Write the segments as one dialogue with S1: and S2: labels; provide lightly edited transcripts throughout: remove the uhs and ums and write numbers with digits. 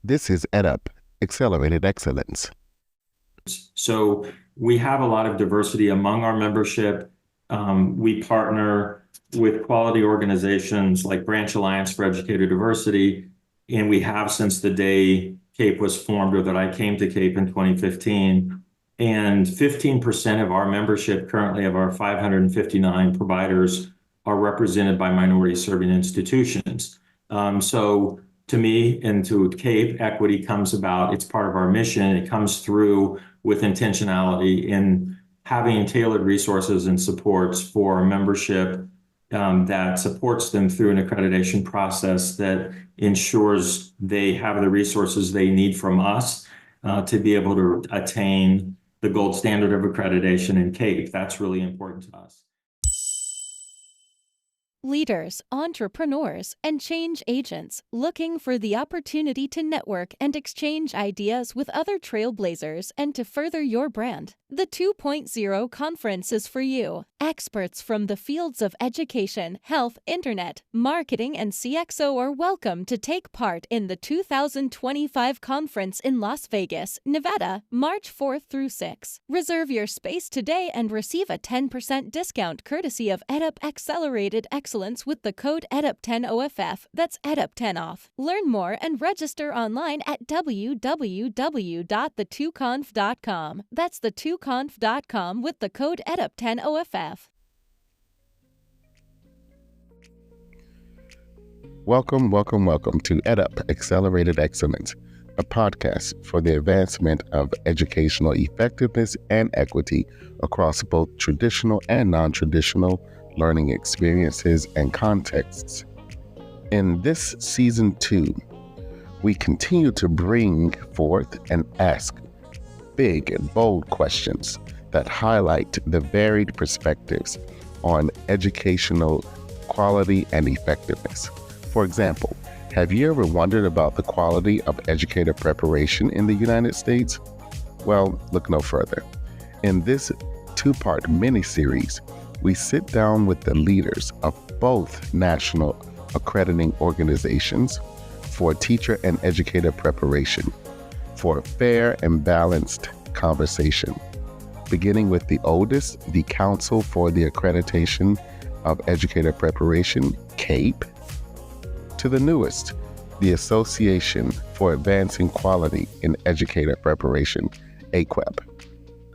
S1: This is EdUp, Accelerated Excellence.
S2: So we have a lot of diversity among our membership. We partner with quality organizations like Branch Alliance for Educator Diversity, and we have since the day CAEP was formed, or that I came to CAEP in 2015. And 15% of our membership currently, of our 559 providers, are represented by minority serving institutions. So to me and to CAEP, equity comes about. It's part of our mission. It comes through with intentionality in having tailored resources and supports for membership that supports them through an accreditation process that ensures they have the resources they need from us to be able to attain the gold standard of accreditation in CAEP. That's really important to us.
S3: Leaders, entrepreneurs, and change agents looking for the opportunity to network and exchange ideas with other trailblazers and to further your brand. The 2.0 conference is for you. Experts from the fields of education, health, internet, marketing, and CXO are welcome to take part in the 2025 conference in Las Vegas, Nevada, March 4th through 6th. Reserve your space today and receive a 10% discount courtesy of EdUp Accelerated Excellence with the code EDUP10OFF. That's EDUP10OFF. Learn more and register online at www.the2conf.com. That's the2conf.com with the code EDUP10OFF.
S1: Welcome to EdUp Accelerated Excellence, a podcast for the advancement of educational effectiveness and equity across both traditional and non-traditional learning experiences and contexts. In this season 2, we continue to bring forth and ask big and bold questions that highlight the varied perspectives on educational quality and effectiveness. For example, have you ever wondered about the quality of educator preparation in the United States? Well, look no further. In this two-part mini-series, we sit down with the leaders of both national accrediting organizations for teacher and educator preparation for a fair and balanced conversation, beginning with the oldest, the Council for the Accreditation of Educator Preparation, CAEP, to the newest, the Association for Advancing Quality in Educator Preparation, AQUEP.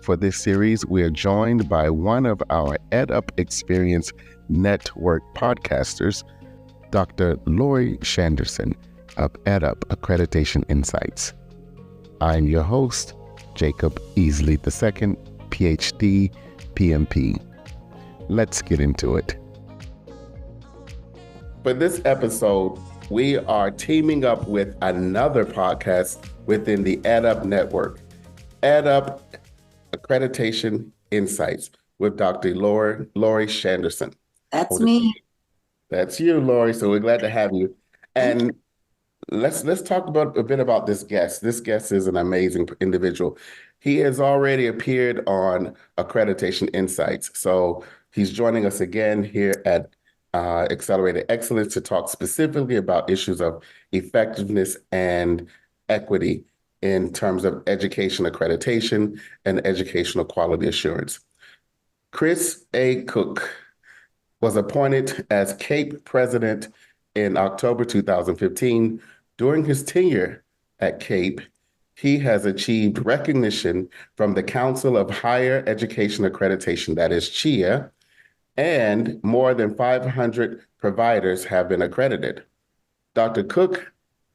S1: For this series, we are joined by one of our EdUp Experience Network podcasters, Dr. Lori Shanderson of EdUp Accreditation Insights. I'm your host, Jacob Easley II, PhD, PMP. Let's get into it. For this episode, we are teaming up with another podcast within the EdUp network, EdUp Accreditation Insights, with Dr. Lori Shanderson.
S4: That's me.
S1: That's you, Lori. So we're glad to have you. And let's talk about a bit about this guest. This guest is an amazing individual. He has already appeared on Accreditation Insights. So he's joining us again here at Accelerated Excellence to talk specifically about issues of effectiveness and equity in terms of education accreditation and educational quality assurance. Chris A. Koch was appointed as CAEP president in October 2015. During his tenure at CAEP, he has achieved recognition from the Council of Higher Education Accreditation, that is CHIA, and more than 500 providers have been accredited. Dr. Koch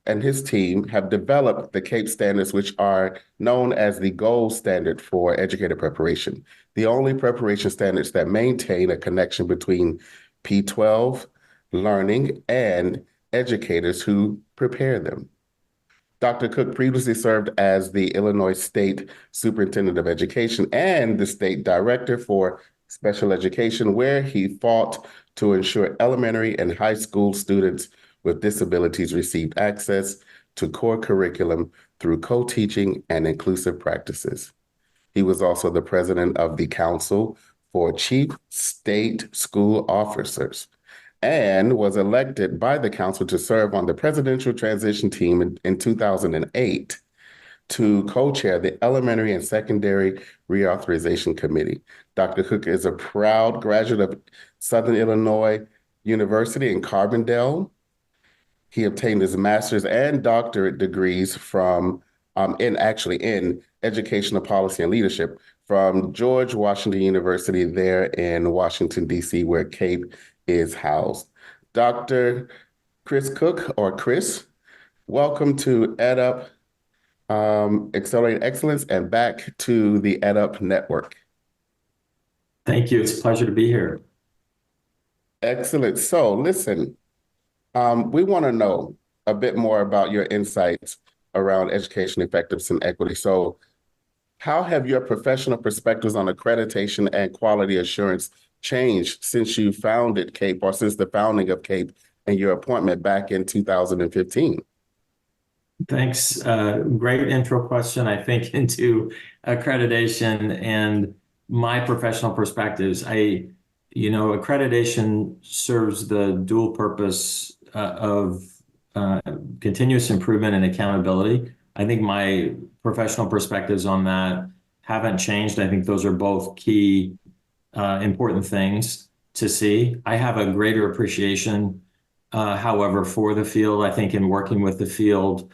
S1: and his team have developed the CAEP standards, which are known as the gold standard for educator preparation, the only preparation standards that maintain a connection between P-12 learning and educators who prepare them. Dr. Koch previously served as the Illinois State Superintendent of Education and the State Director for Special Education, where he fought to ensure elementary and high school students with disabilities received access to core curriculum through co-teaching and inclusive practices. He was also the president of the Council for Chief State School Officers and was elected by the council to serve on the presidential transition team in 2008 to co-chair the Elementary and Secondary Reauthorization Committee. Dr. Cook is a proud graduate of Southern Illinois University in Carbondale. He obtained his master's and doctorate degrees from in educational policy and leadership from George Washington University there in Washington, D.C., where CAEP is housed. Dr. Chris Cook, or Chris, welcome to EdUp Accelerated Excellence and back to the EdUp Network.
S2: Thank you. It's a pleasure to be here.
S1: Excellent. So listen, we want to know a bit more about your insights around education effectiveness and equity. So how have your professional perspectives on accreditation and quality assurance changed since you founded CAEP, or since the founding of CAEP and your appointment back in 2015?
S2: Thanks. Great intro question, I think, into accreditation and my professional perspectives. Accreditation serves the dual purpose of continuous improvement and accountability. I think my professional perspectives on that haven't changed. I think those are both key important things to see. I have a greater appreciation, however, for the field. I think in working with the field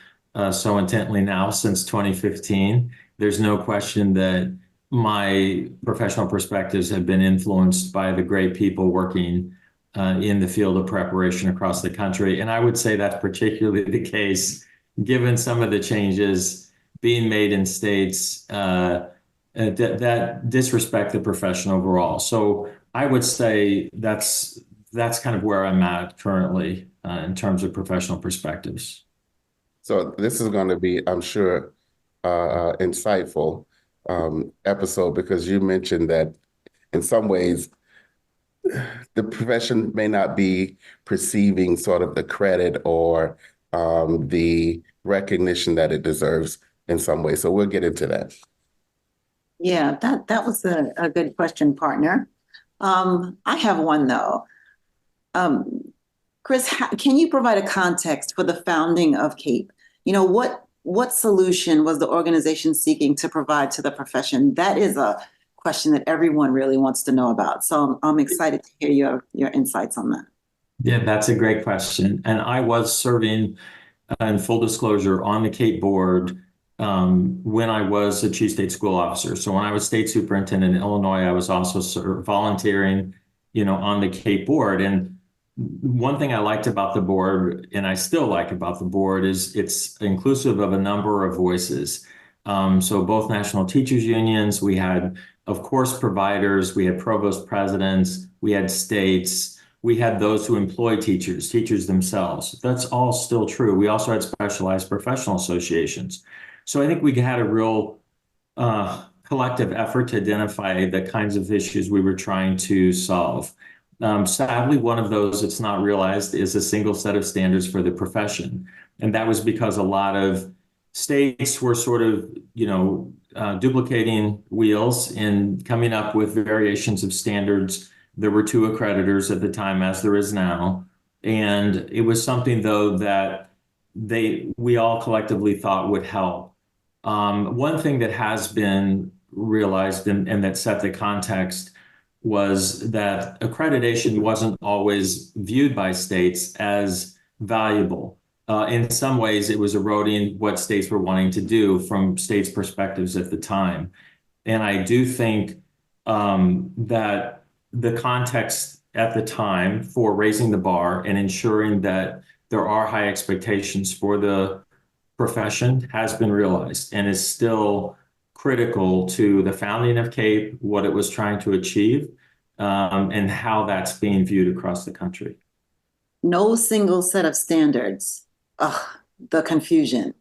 S2: so intently now since 2015, there's no question that my professional perspectives have been influenced by the great people working in the field of preparation across the country. And I would say that's particularly the case given some of the changes being made in states that disrespect the profession overall. So I would say that's kind of where I'm at currently in terms of professional perspectives.
S1: So this is going to be, I'm sure, insightful episode, because you mentioned that in some ways the profession may not be perceiving sort of the credit or the recognition that it deserves in some way. So we'll get into that.
S4: Yeah, that was a good question, partner. I have one though. Chris, can you provide a context for the founding of CAEP? What solution was the organization seeking to provide to the profession? That is a question that everyone really wants to know about. So I'm excited to hear your insights on that.
S2: Yeah, that's a great question. And I was serving, in full disclosure, on the CAEP board when I was a chief state school officer. So when I was state superintendent in Illinois, I was also volunteering, on the CAEP board. And one thing I liked about the board, and I still like about the board, is it's inclusive of a number of voices. So both national teachers unions, we had, of course, providers, we had provost presidents, we had states, we had those who employ teachers themselves. That's all still true. We also had specialized professional associations. So I think we had a real collective effort to identify the kinds of issues we were trying to solve. Sadly, one of those that's not realized is a single set of standards for the profession. And that was because a lot of states were sort of, duplicating wheels and coming up with variations of standards. There were two accreditors at the time, as there is now. And it was something, though, that we all collectively thought would help. One thing that has been realized and that set the context was that accreditation wasn't always viewed by states as valuable. In some ways, it was eroding what states were wanting to do from states' perspectives at the time. And I do think that the context at the time for raising the bar and ensuring that there are high expectations for the profession has been realized and is still critical to the founding of CAEP, what it was trying to achieve, and how that's being viewed across the country.
S4: No single set of standards. The confusion.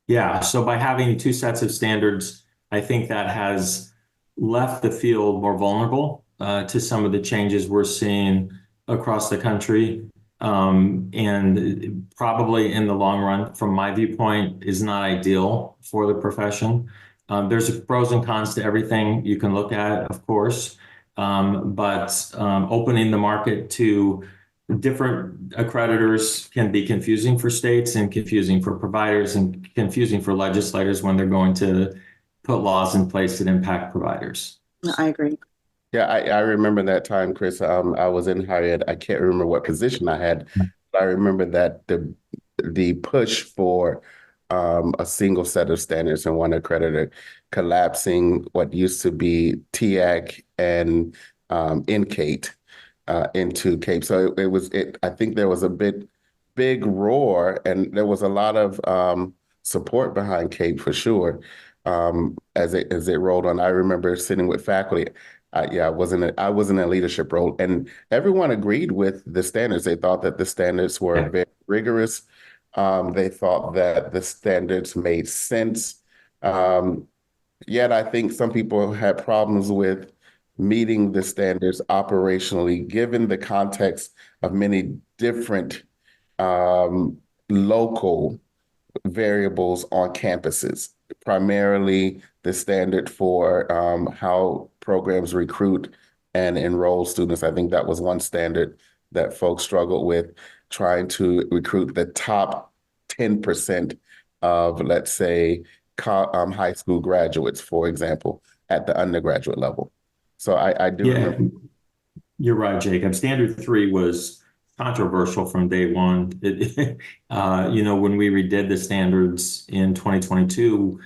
S2: Yeah, so by having two sets of standards, I think that has left the field more vulnerable to some of the changes we're seeing across the country. And probably in the long run, from my viewpoint, is not ideal for the profession. There's pros and cons to everything you can look at, of course. but opening the market to different accreditors can be confusing for states and confusing for providers and confusing for legislators when they're going to put laws in place that impact providers.
S4: I agree.
S1: Yeah, I remember that time, Chris. I was in higher ed. I can't remember what position I had, but I remember that the push for a single set of standards and one accreditor collapsing what used to be TAC and NCATE into CAEP. So I think there was a big roar, and there was a lot of support behind CAEP for sure. As it rolled on, I remember sitting with faculty. I wasn't in a leadership role, and everyone agreed with the standards. They thought that the standards were very rigorous. They thought that the standards made sense. Yet I think some people had problems with meeting the standards operationally, given the context of many different local variables on campuses, primarily the standard for how programs recruit and enroll students. I think that was one standard that folks struggled with, trying to recruit the top 10% of, let's say, high school graduates, for example, at the undergraduate level. So I do remember.
S2: You're right, Jacob. Standard 3 was controversial from day one. When we redid the standards in 2022,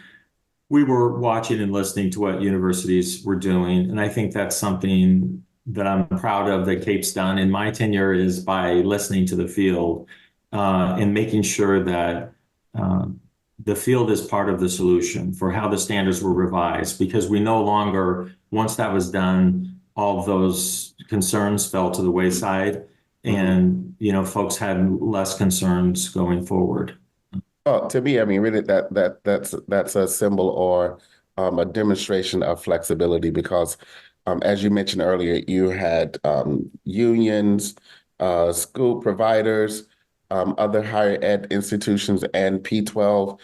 S2: we were watching and listening to what universities were doing. And I think that's something that I'm proud of that CAEP's done in my tenure, is by listening to the field and making sure that the field is part of the solution for how the standards were revised, because we no longer, once that was done, all of those concerns fell to the wayside, and folks had less concerns going forward.
S1: Well, to me, I mean, really, that's a symbol or a demonstration of flexibility, because as you mentioned earlier, you had unions, school providers, other higher ed institutions, and P12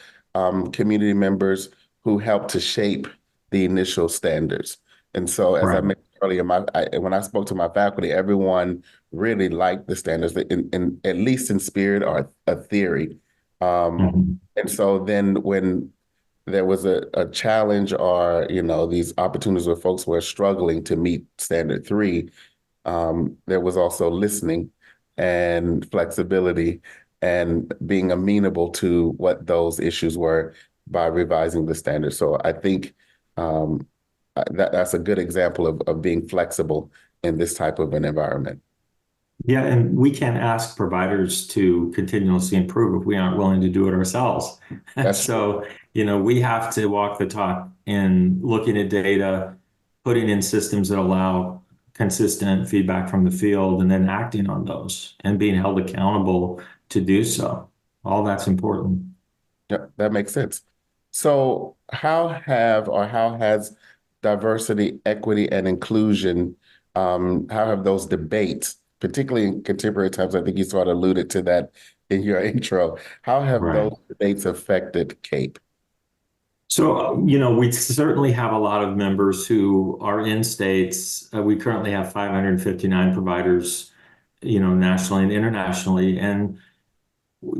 S1: community members who helped to shape the initial standards. And so, as I mentioned earlier, when I spoke to my faculty, everyone really liked the standards, at least in spirit or a theory. And so then when there was a challenge, or these opportunities where folks were struggling to meet standard 3, there was also listening and flexibility and being amenable to what those issues were by revising the standards. So I think that's a good example of being flexible in this type of an environment.
S2: Yeah, and we can't ask providers to continuously improve if we aren't willing to do it ourselves. So, we have to walk the talk in looking at data, putting in systems that allow consistent feedback from the field, and then acting on those and being held accountable to do so. All that's important.
S1: Yeah, that makes sense. So how has diversity, equity, and inclusion, how have those debates, particularly in contemporary times, I think you sort of alluded to that in your intro, how have those debates affected CAEP?
S2: So, we certainly have a lot of members who are in states. We currently have 559 providers, nationally and internationally. And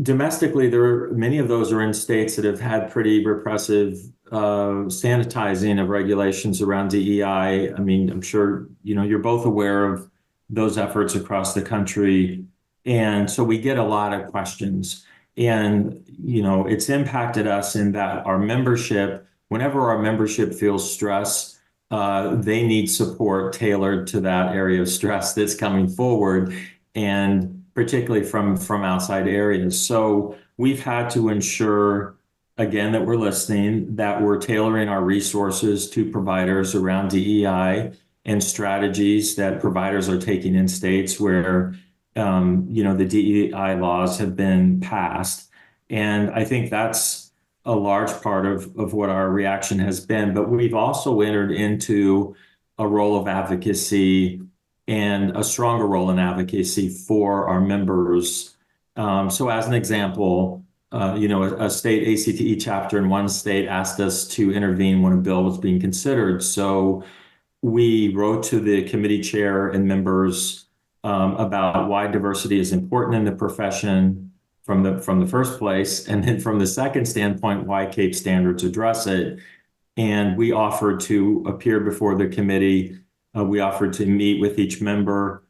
S2: domestically, many of those are in states that have had pretty repressive sanitizing of regulations around DEI. I mean, I'm sure, you're both aware of those efforts across the country. And so we get a lot of questions. And, it's impacted us in that our membership, whenever our membership feels stress, they need support tailored to that area of stress that's coming forward, and particularly from outside areas. So we've had to ensure, again, that we're listening, that we're tailoring our resources to providers around DEI and strategies that providers are taking in states where the DEI laws have been passed. And I think that's a large part of what our reaction has been. But we've also entered into a role of advocacy, and a stronger role in advocacy for our members. So as an example, a state ACTE chapter in one state asked us to intervene when a bill was being considered. So we wrote to the committee chair and members about why diversity is important in the profession from the first place, and then from the second standpoint, why CAEP standards address it. And we offered to appear before the committee. We offered to meet with each member.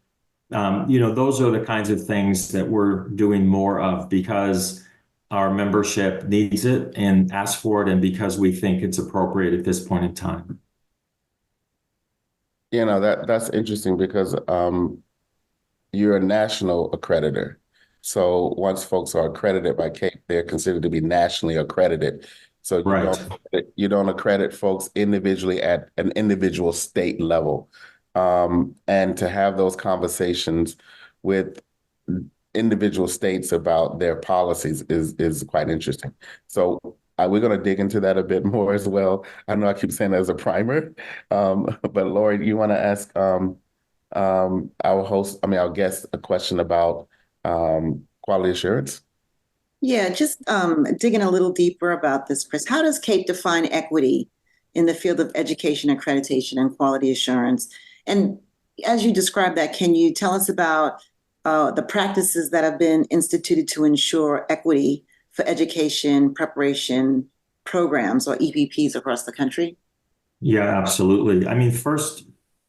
S2: Those are the kinds of things that we're doing more of because our membership needs it and asks for it, and because we think it's appropriate at this point in time.
S1: That's interesting because you're a national accreditor. So once folks are accredited by CAEP, they're considered to be nationally accredited. So you don't accredit folks individually at an individual state level. And to have those conversations with individual states about their policies is quite interesting. So we're going to dig into that a bit more as well. I know I keep saying that as a primer, but Lori, you want to ask our guest a question about quality assurance?
S4: Yeah, just digging a little deeper about this, Chris. How does CAEP define equity in the field of education, accreditation, and quality assurance? And as you describe that, can you tell us about the practices that have been instituted to ensure equity for education preparation programs, or EPPs, across the country?
S2: Yeah, absolutely. I mean, first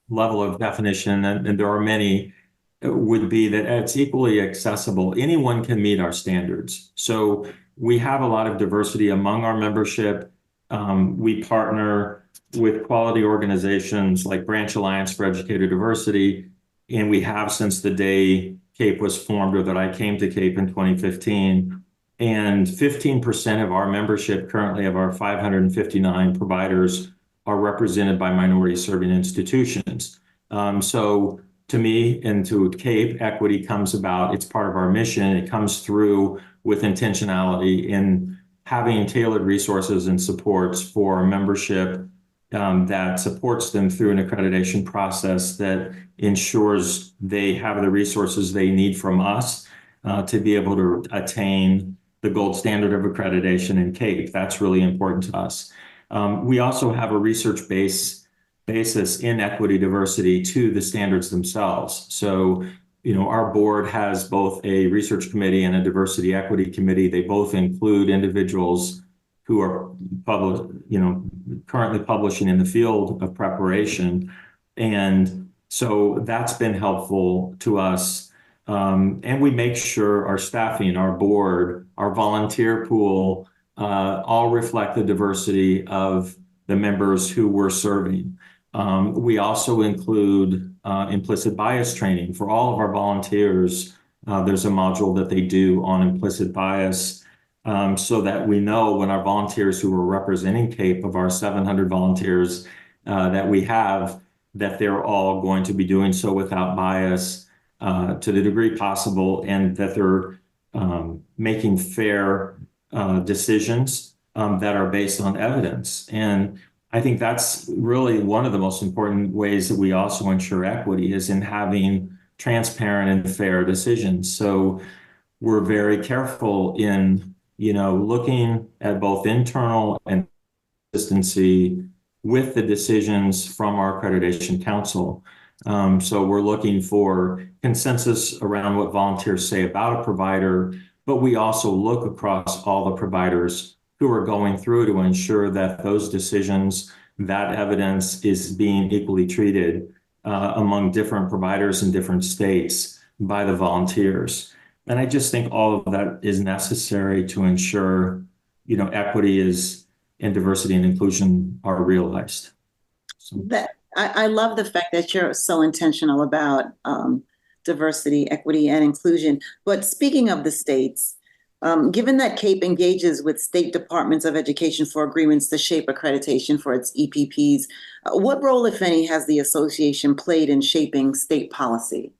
S2: level of definition, and there are many, would be that it's equally accessible. Anyone can meet our standards. So we have a lot of diversity among our membership. We partner with quality organizations like Branch Alliance for Educator Diversity, and we have since the day CAEP was formed, or that I came to CAEP in 2015. And 15% of our membership currently, of our 559 providers, are represented by minority serving institutions. So to me and to CAEP, equity comes about, it's part of our mission. It comes through with intentionality in having tailored resources and supports for our membership that supports them through an accreditation process that ensures they have the resources they need from us to be able to attain the gold standard of accreditation in CAEP. That's really important to us. We also have a research basis in equity diversity to the standards themselves. So, our board has both a research committee and a diversity equity committee. They both include individuals who are currently publishing in the field of preparation. And so that's been helpful to us. And we make sure our staffing, our board, our volunteer pool, all reflect the diversity of the members who we're serving. We also include implicit bias training for all of our volunteers. There's a module that they do on implicit bias so that we know when our volunteers who are representing CAEP, of our 700 volunteers that we have, that they're all going to be doing so without bias to the degree possible, and that they're making fair decisions that are based on evidence. And I think that's really one of the most important ways that we also ensure equity, is in having transparent and fair decisions. So we're very careful in, looking at both internal and consistency with the decisions from our accreditation council. So we're looking for consensus around what volunteers say about a provider, but we also look across all the providers who are going through to ensure that those decisions, that evidence, is being equally treated among different providers in different states by the volunteers. And I just think all of that is necessary to ensure, equity and diversity and inclusion are realized. So.
S4: I love the fact that you're so intentional about diversity, equity, and inclusion. But speaking of the states, given that CAEP engages with state departments of education for agreements to shape accreditation for its EPPs, what role, if any, has the association played in shaping state policy?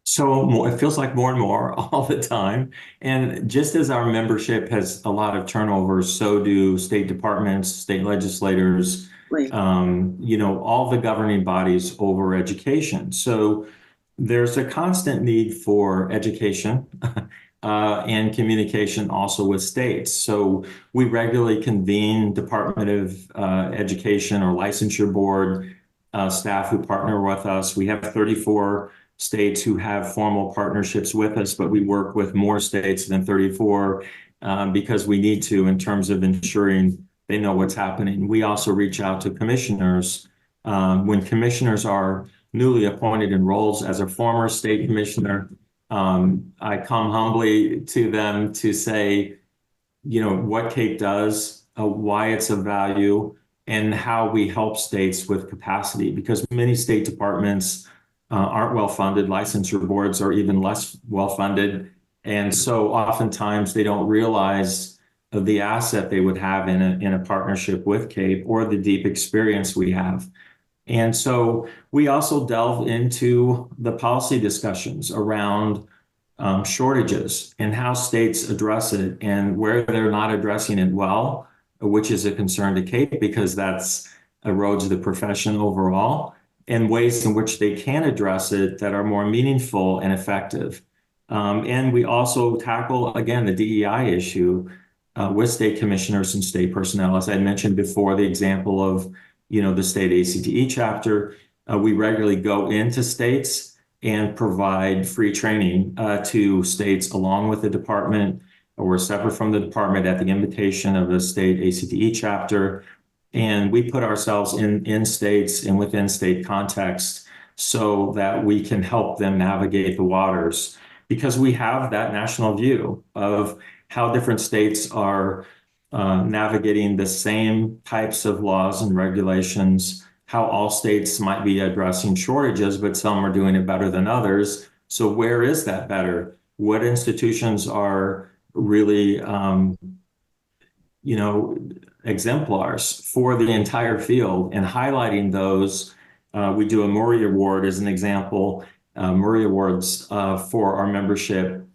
S2: So it feels like more and more all the time. And just as our membership has a lot of turnover, so do state departments, state legislators,
S4: Right.
S2: All the governing bodies over education. So there's a constant need for education and communication also with states. So we regularly convene Department of Education or licensure board staff who partner with us. We have 34 states who have formal partnerships with us, but we work with more states than 34 because we need to in terms of ensuring they know what's happening. We also reach out to commissioners. When commissioners are newly appointed in roles, as a former state commissioner, I come humbly to them to say, what CAEP does, why it's of value, and how we help states with capacity, because many state departments aren't well funded. Licensure boards are even less well funded. And so oftentimes they don't realize the asset they would have in a partnership with CAEP or the deep experience we have. And so we also delve into the policy discussions around shortages and how states address it, and where they're not addressing it well, which is a concern to CAEP because that's erodes the profession overall, and ways in which they can address it that are more meaningful and effective. And we also tackle, again, the DEI issue with state commissioners and state personnel. As I mentioned before, the example of the state ACTE chapter, we regularly go into states and provide free training to states along with the department, or separate from the department at the invitation of the state ACTE chapter. And we put ourselves in states and within state context so that we can help them navigate the waters, because we have that national view of how different states are navigating the same types of laws and regulations, how all states might be addressing shortages, but some are doing it better than others. So where is that better? What institutions are really, exemplars for the entire field, and highlighting those? We do a Murray Award as an example, Murray Awards for our membership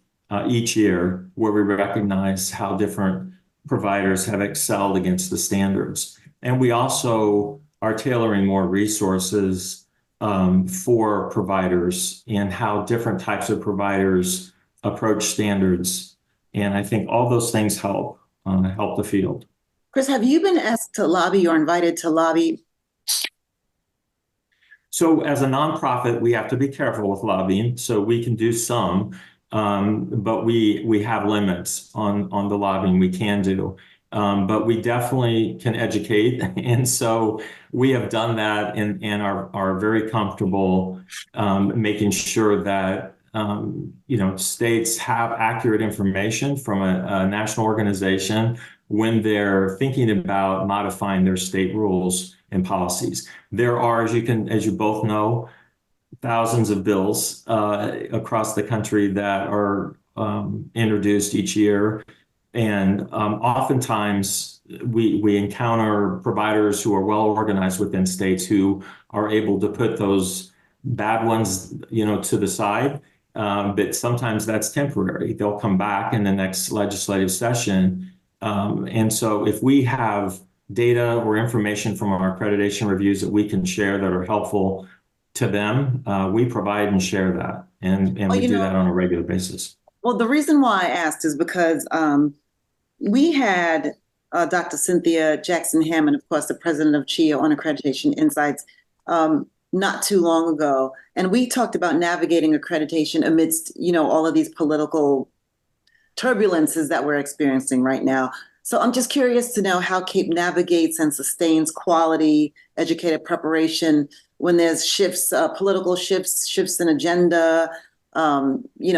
S2: each year, where we recognize how different providers have excelled against the standards. And we also are tailoring more resources for providers and how different types of providers approach standards. And I think all those things help the field.
S4: Chris, have you been asked to lobby or invited to lobby?
S2: So as a nonprofit, we have to be careful with lobbying. So we can do some, but we have limits on the lobbying we can do. But we definitely can educate. And so we have done that and are very comfortable making sure that states have accurate information from a national organization when they're thinking about modifying their state rules and policies. There are, as you both know, thousands of bills across the country that are introduced each year. And oftentimes we encounter providers who are well organized within states who are able to put those bad ones, to the side. But sometimes that's temporary. They'll come back in the next legislative session. And so if we have data or information from our accreditation reviews that we can share that are helpful to them, we provide and share that. And we do that on a regular basis.
S4: Well, the reason why I asked is because we had Dr. Cynthia Jackson-Hammond, of course, the president of CHIA, on Accreditation Insights not too long ago. And we talked about navigating accreditation amidst, all of these political turbulences that we're experiencing right now. So I'm just curious to know how CAEP navigates and sustains quality educator preparation when there's shifts, political shifts in agenda,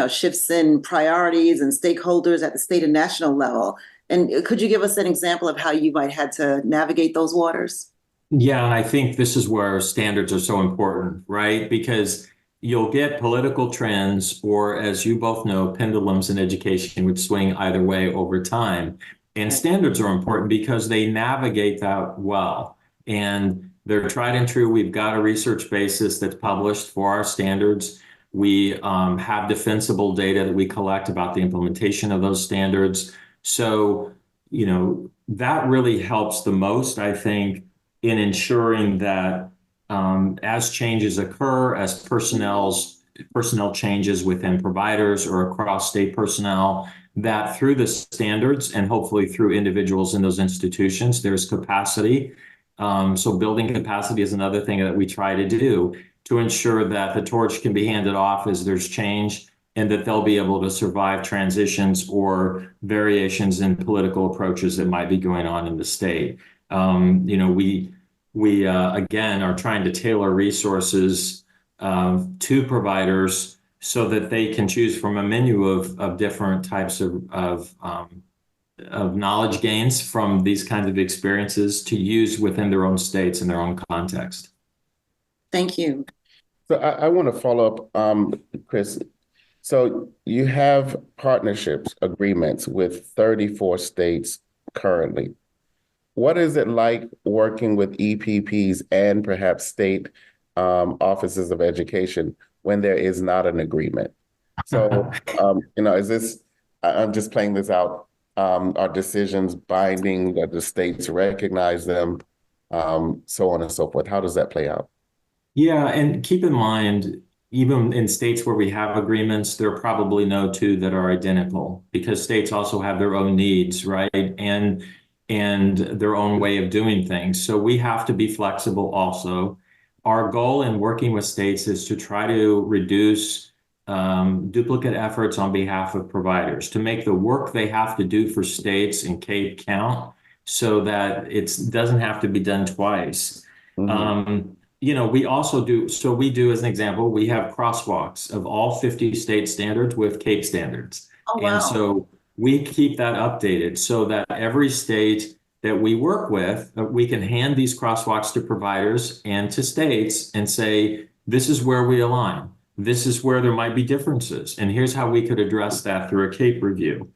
S4: shifts in priorities and stakeholders at the state and national level. And could you give us an example of how you might had to navigate those waters?
S2: Yeah, and I think this is where standards are so important, right? Because you'll get political trends, or as you both know, pendulums in education would swing either way over time. And standards are important because they navigate that well. And they're tried and true. We've got a research basis that's published for our standards. We have defensible data that we collect about the implementation of those standards. So, that really helps the most, I think, in ensuring that as changes occur, as personnel changes within providers or across state personnel, that through the standards and hopefully through individuals in those institutions, there's capacity So building capacity is another thing that we try to do to ensure that the torch can be handed off as there's change and that they'll be able to survive transitions or variations in political approaches that might be going on in the state. We again are trying to tailor resources to providers so that they can choose from a menu of different types of knowledge gains from these kinds of experiences to use within their own states and their own context.
S4: Thank you.
S1: So I want to follow up, Chris. So you have partnerships, agreements with 34 states currently. What is it like working with EPPs and perhaps state offices of education when there is not an agreement? So, is this, I'm just playing this out, are decisions binding that the states recognize them, so on and so forth? How does that play out?
S2: Yeah, and keep in mind, even in states where we have agreements, there are probably no two that are identical because states also have their own needs, right? And their own way of doing things. So we have to be flexible also. Our goal in working with states is to try to reduce duplicate efforts on behalf of providers, to make the work they have to do for states and CAEP count so that it doesn't have to be done twice.
S1: Mm-hmm.
S2: We also do, so we do, as an example, we have crosswalks of all 50 state standards with CAEP standards.
S4: Oh, wow.
S2: And so we keep that updated so that every state that we work with, we can hand these crosswalks to providers and to states and say, this is where we align. This is where there might be differences. And here's how we could address that through a CAEP review.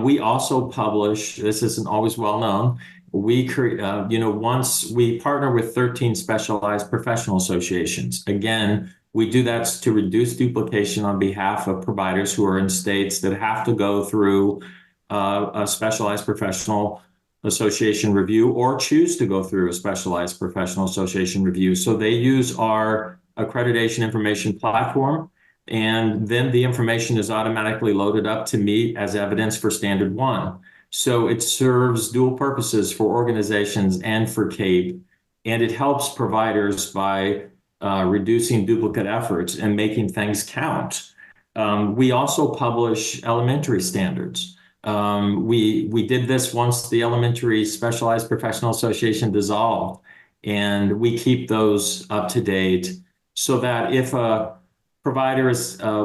S2: We also publish, this isn't always well known, once we partner with 13 specialized professional associations. Again, we do that to reduce duplication on behalf of providers who are in states that have to go through a specialized professional association review or choose to go through a specialized professional association review. So they use our accreditation information platform, and then the information is automatically loaded up to meet as evidence for standard one. So it serves dual purposes for organizations and for CAEP, and it helps providers by reducing duplicate efforts and making things count. We also publish elementary standards. We did this once the Elementary Specialized Professional Association dissolved, and we keep those up to date so that if a provider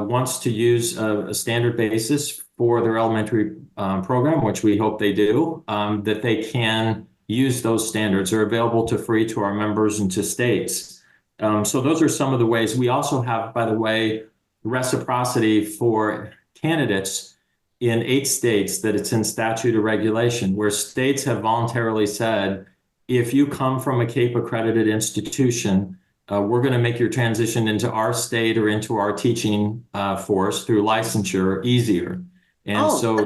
S2: wants to use a standard basis for their elementary program, which we hope they do, that they can use those standards. They're available free to our members and to states. So those are some of the ways. We also have, by the way, reciprocity for candidates in 8 states that it's in statute or regulation, where states have voluntarily said, if you come from a CAEP accredited institution, we're going to make your transition into our state or into our teaching force through licensure easier. And so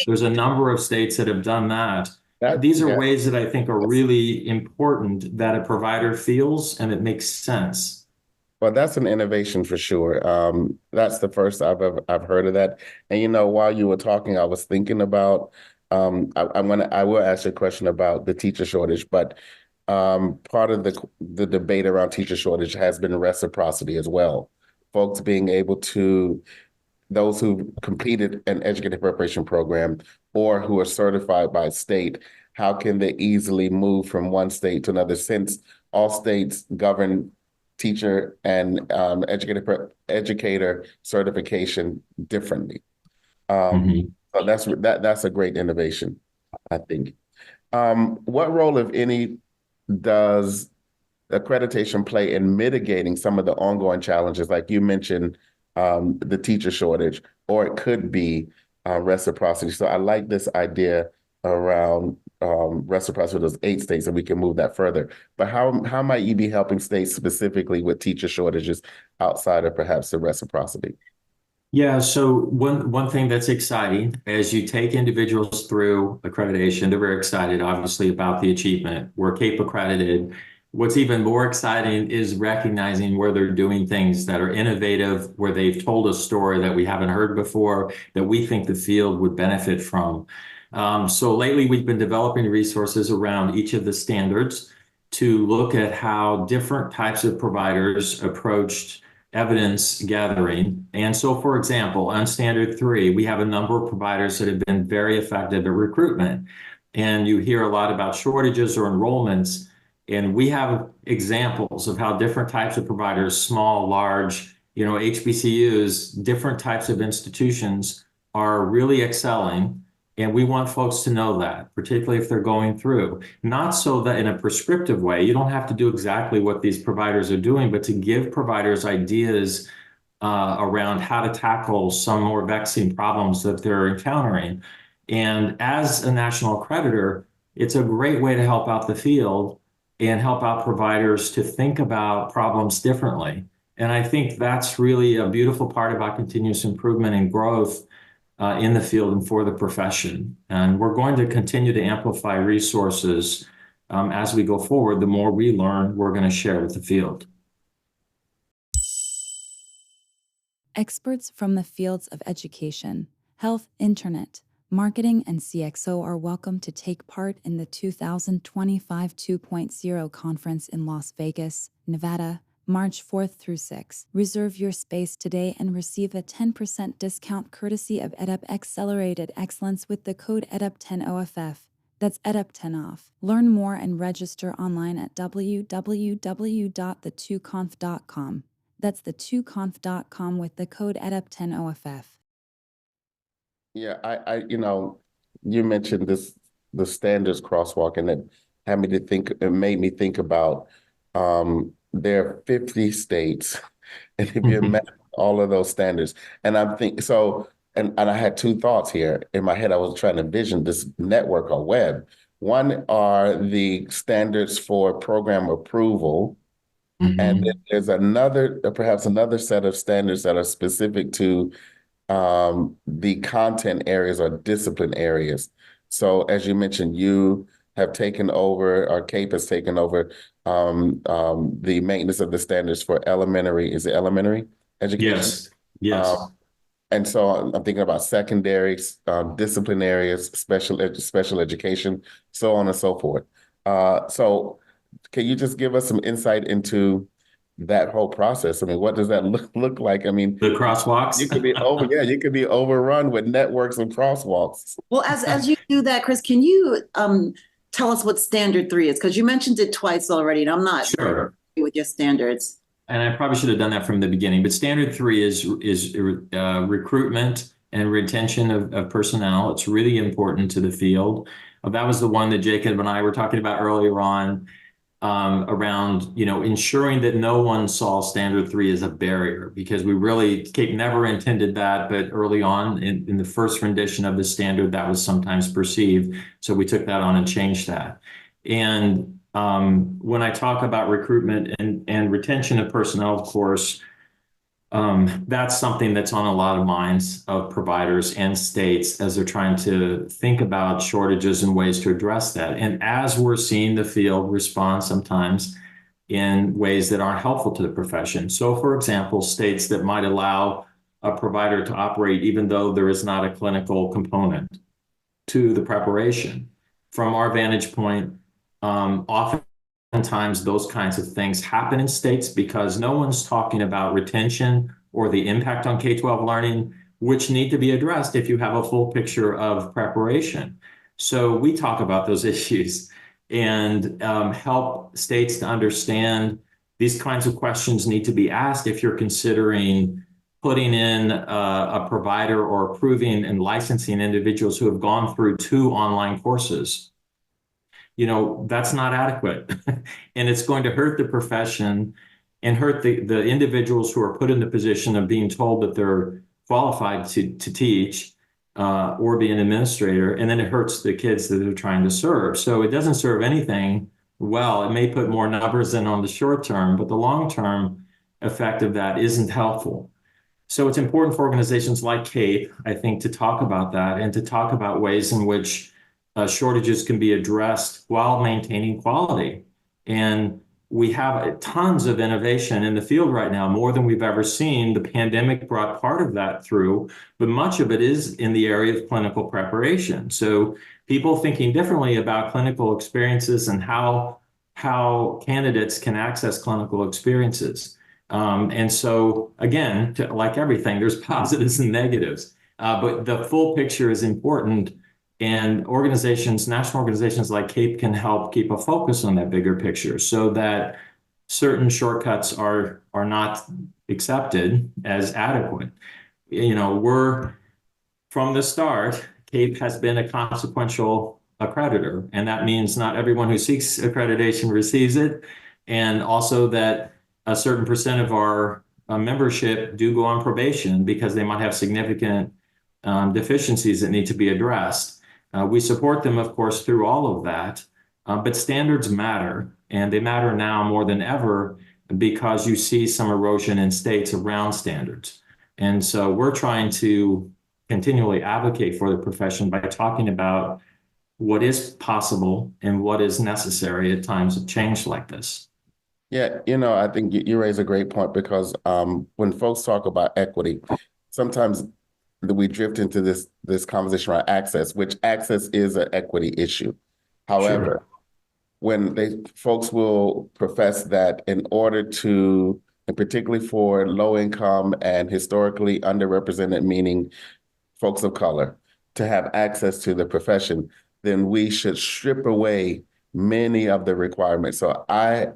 S2: there's a number of states that have done that. These are ways that I think are really important that a provider feels and it makes sense.
S1: Well, that's an innovation for sure. That's the first I've heard of that. And while you were talking, I was thinking about. I will ask you a question about the teacher shortage, but part of the debate around teacher shortage has been reciprocity as well. Folks being able to, those who completed an educator preparation program or who are certified by state, how can they easily move from one state to another, since all states govern teacher and educator certification differently. So that's a great innovation, I think. What role, if any, does accreditation play in mitigating some of the ongoing challenges, like you mentioned, the teacher shortage, or it could be reciprocity? So I like this idea around reciprocity with those 8 states, and we can move that further. But how might you be helping states specifically with teacher shortages outside of perhaps the reciprocity?
S2: Yeah, so one thing that's exciting as you take individuals through accreditation, they're very excited, obviously, about the achievement. We're CAEP accredited. What's even more exciting is recognizing where they're doing things that are innovative, where they've told a story that we haven't heard before, that we think the field would benefit from. So lately, we've been developing resources around each of the standards. to look at how different types of providers approached evidence gathering. And so, for example, on Standard 3, we have a number of providers that have been very effective at recruitment. And you hear a lot about shortages or enrollments. And we have examples of how different types of providers, small, large, HBCUs, different types of institutions are really excelling. And we want folks to know that, particularly if they're going through. Not so that in a prescriptive way, you don't have to do exactly what these providers are doing, but to give providers ideas around how to tackle some more vexing problems that they're encountering. And as a national accreditor, it's a great way to help out the field and help out providers to think about problems differently. And I think that's really a beautiful part about continuous improvement and growth in the field and for the profession. And we're going to continue to amplify resources as we go forward. The more we learn, we're going to share with the field.
S5: Experts from the fields of education, health, internet, marketing, and CXO are welcome to take part in the 2025 2.0 conference in Las Vegas, Nevada, March 4th through 6th. Reserve your space today and receive a 10% discount courtesy of EDUP Accelerated Excellence with the code EDUP10OFF. That's EDUP10OFF. Learn more and register online at www.the2conf.com. That's the2conf.com with the code EDUP10OFF.
S1: Yeah, I you mentioned the standards crosswalk, and it made me think about there are 50 states, and if you imagine all of those standards, and I'm thinking so, and I had two thoughts here in my head. I was trying to envision this network or web. One are the standards for program approval, and then there's perhaps another set of standards that are specific to the content areas or discipline areas. So as you mentioned, you have taken over, or CAEP has taken over the maintenance of the standards for elementary education?
S2: Yes.
S1: And so I'm thinking about secondary, discipline areas, special education, so on and so forth. So can you just give us some insight into that whole process? I mean, what does that look like? I mean,
S2: The crosswalks?
S1: you could be you could be overrun with networks and crosswalks.
S4: Well, as you do that, Chris, can you tell us what Standard 3 is? Because you mentioned it twice already, and I'm not
S2: sure
S4: with your standards.
S2: And I probably should have done that from the beginning, but Standard 3 is recruitment and retention of personnel. It's really important to the field. That was the one that Jacob and I were talking about earlier on, around ensuring that no one saw Standard 3 as a barrier, because CAEP never intended that, but early on in the first rendition of the standard, that was sometimes perceived. So we took that on and changed that. And when I talk about recruitment and retention of personnel, of course, that's something that's on a lot of minds of providers and states as they're trying to think about shortages and ways to address that. And as we're seeing the field respond sometimes in ways that aren't helpful to the profession. So, for example, states that might allow a provider to operate even though there is not a clinical component to the preparation. From our vantage point, oftentimes those kinds of things happen in states because no one's talking about retention or the impact on K-12 learning, which need to be addressed if you have a full picture of preparation. So we talk about those issues and help states to understand these kinds of questions need to be asked if you're considering putting in a provider or approving and licensing individuals who have gone through 2 online courses. That's not adequate. And it's going to hurt the profession and hurt the individuals who are put in the position of being told that they're qualified to teach or be an administrator. And then it hurts the kids that they're trying to serve. So it doesn't serve anything well. It may put more numbers in on the short term, but the long-term effect of that isn't helpful. So it's important for organizations like CAEP, I think, to talk about that and to talk about ways in which shortages can be addressed while maintaining quality. And we have tons of innovation in the field right now, more than we've ever seen. The pandemic brought part of that through, but much of it is in the area of clinical preparation. So people thinking differently about clinical experiences and how how candidates can access clinical experiences. And so again, like everything, there's positives and negatives, but the full picture is important. And national organizations like CAEP can help keep a focus on that bigger picture so that certain shortcuts are not accepted as adequate. We're from the start, CAEP has been a consequential accreditor, and that means not everyone who seeks accreditation receives it, and also that a certain percent of our membership do go on probation because they might have significant deficiencies that need to be addressed. We support them, of course, through all of that, but standards matter, and they matter now more than ever because you see some erosion in states around standards. And so we're trying to continually advocate for the profession by talking about what is possible and what is necessary at times of change like this.
S1: Yeah, I think you raise a great point because when folks talk about equity, sometimes we drift into this conversation around access, which access is an equity issue. However,
S2: Sure.
S1: when folks will profess that in order to, and particularly for low income and historically underrepresented, meaning folks of color, to have access to the profession, then we should strip away many of the requirements. So I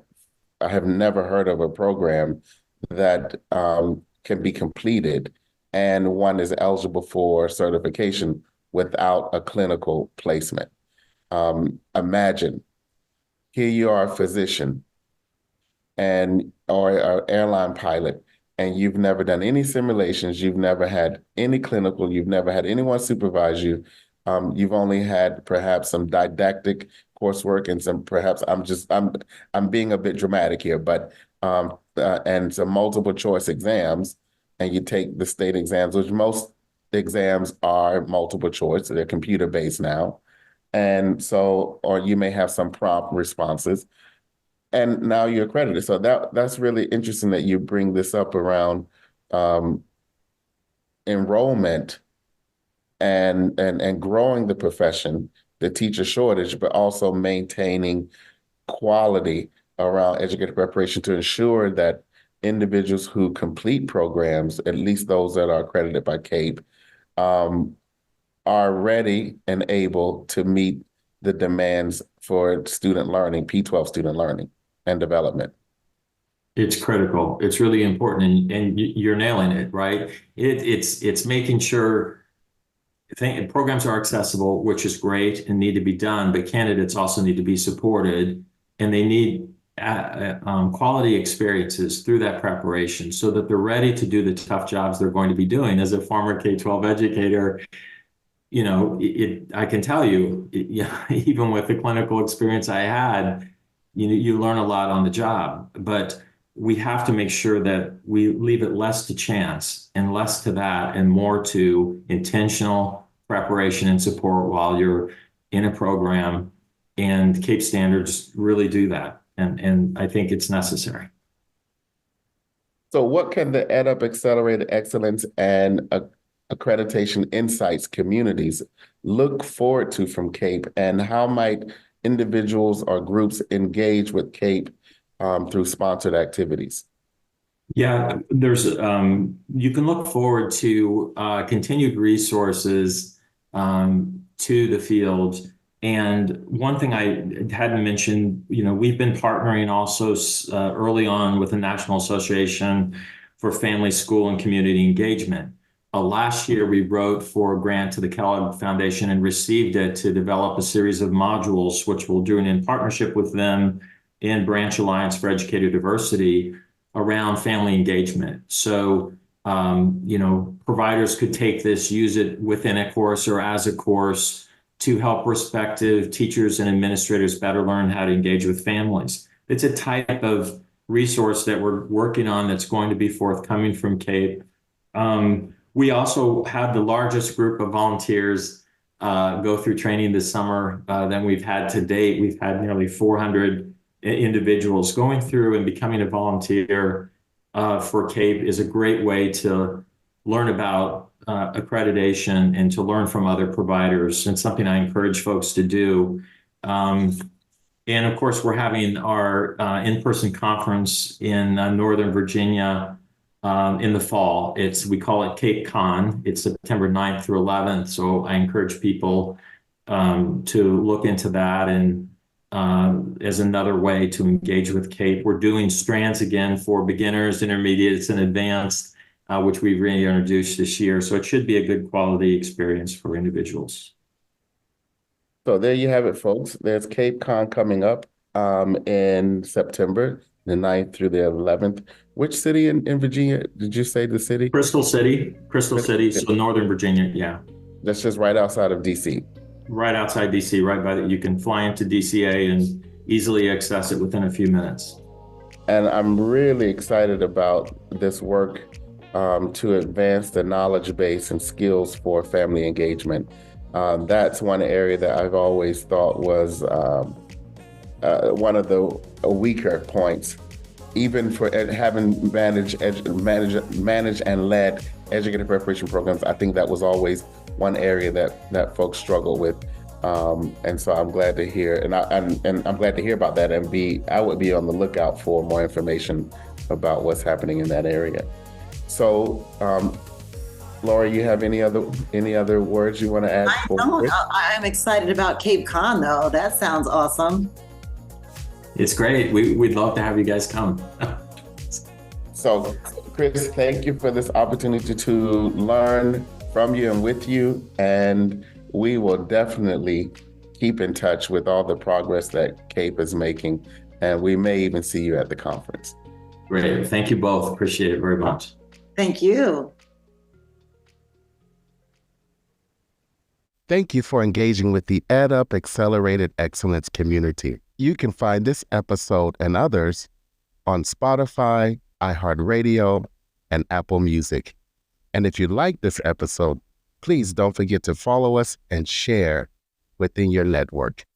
S1: have never heard of a program that can be completed and one is eligible for certification without a clinical placement. Imagine, here you are a physician or an airline pilot, and you've never done any simulations, you've never had any clinical, you've never had anyone supervise you. You've only had perhaps some didactic coursework and I'm being a bit dramatic here, but and some multiple choice exams, and you take the state exams, which most exams are multiple choice, so they're computer based now. And so, or you may have some prompt responses, and now you're accredited. So that's really interesting that you bring this up around enrollment and growing the profession, the teacher shortage, but also maintaining quality around educator preparation to ensure that individuals who complete programs, at least those that are accredited by CAEP, are ready and able to meet the demands for student learning, P-12 student learning and development.
S2: It's critical. It's really important, and you're nailing it, right? It's making sure programs are accessible, which is great and need to be done, but candidates also need to be supported, and they need quality experiences through that preparation so that they're ready to do the tough jobs they're going to be doing. As a former K-12 educator, I can tell you, even with the clinical experience I had, you learn a lot on the job, but we have to make sure that we leave it less to chance and less to that and more to intentional preparation and support while you're in a program. And CAEP standards really do that. And I think it's necessary.
S1: So what can the EdUp Accelerated Excellence and Accreditation Insights communities look forward to from CAEP, and how might individuals or groups engage with CAEP through sponsored activities?
S2: Yeah, you can look forward to continued resources to the field. And one thing I hadn't mentioned, we've been partnering also early on with the National Association for Family, School, and Community Engagement. Last year, we wrote for a grant to the Kellogg Foundation and received it to develop a series of modules, which we'll do in partnership with them in Branch Alliance for Educator Diversity around family engagement. So, providers could take this, use it within a course or as a course to help prospective teachers and administrators better learn how to engage with families. It's a type of resource that we're working on that's going to be forthcoming from CAEP. We also had the largest group of volunteers go through training this summer than we've had to date. We've had nearly 400 individuals going through, and becoming a volunteer for CAEP is a great way to learn about accreditation and to learn from other providers, and something I encourage folks to do. And of course, we're having our in-person conference in Northern Virginia in the fall. We call it CAEP Con. It's September 9th through 11th. So I encourage people to look into that and as another way to engage with CAEP. We're doing strands again for beginners, intermediates, and advanced, which we've reintroduced this year. So it should be a good quality experience for individuals.
S1: So there you have it, folks. There's Cape Con coming up in September, the 9th through the 11th. Which city in Virginia? Did you say the city?
S2: Crystal City, so Northern Virginia, yeah.
S1: That's just right outside of DC.
S2: Right outside DC, right by you can fly into DCA and easily access it within a few minutes.
S1: And I'm really excited about this work to advance the knowledge base and skills for family engagement. That's one area that I've always thought was one of the weaker points, even for having managed and led educator preparation programs. I think that was always one area that folks struggle with, and so I'm glad to hear, and I'm glad to hear about that. And I would be on the lookout for more information about what's happening in that area. So. Laura, you have any other words you want to add?
S4: I'm excited about Cape Con, though. That sounds awesome.
S2: It's great. We'd love to have you guys come.
S1: So, Chris, thank you for this opportunity to learn from you and with you. And we will definitely keep in touch with all the progress that CAEP is making. And we may even see you at the conference.
S2: Great. Thank you both. Appreciate it very much.
S4: Thank you.
S1: Thank you for engaging with the EdUp Accelerated Excellence community. You can find this episode and others on Spotify, iHeartRadio, and Apple Music. And if you like this episode, please don't forget to follow us and share within your network.